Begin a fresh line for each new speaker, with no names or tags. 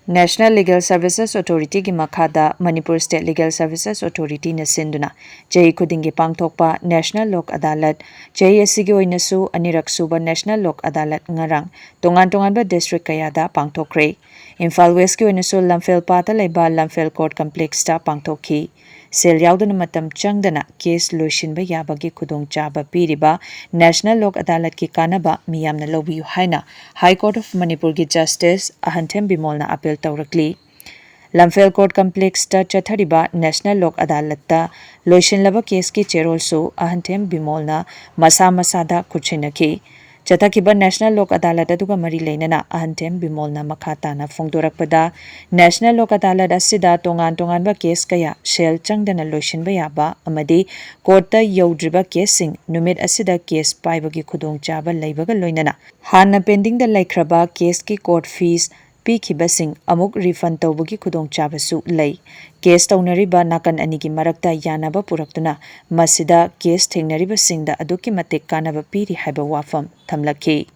National Legal Services Authority ki makhada Manipur State Legal Services Authority na sinduna Jai Kudingi pangthokpa National Lok Adalat Jai asigi oinasu anirak suba National Lok Adalat ngarang tongan ba district kayada pangthokre Imphal West ki oinasu Lamphel pata leba Lamphel Court Complex ta pangthokhi sel yauduna matam changdana case loishinba yabagi khudong chaba piriba National Lok Adalat ki kanaba miyamna lobiyu haina High Court of Manipur ki Justice Ahanthem Bimolna appeal taurakli Lamphel Court Complex ta chathariba National Lok Adalat ta loishinlaba case ki cherolsu Ahanthem Bimolna masa da kuchinaki Chathakiba National Lok Adalat aduga mari leinana Ahanthem Bimolna makhatana phongdorakpada National Lok Adalat asida tongan ba case kaya shell changdana loishinba yaba amadi court ta yaudriba case sing numit asida case paibagi khudong chaba leibaga loinana hanna pending da laikhraba case ki court fees Pikibasing amuk refund tawbagi khudong chabasu lei case tawnariba nakan anigi marakta yanaba puraktuna masida case thengnariba singda aduki matik kanaba piri haiba wafam thamlakhi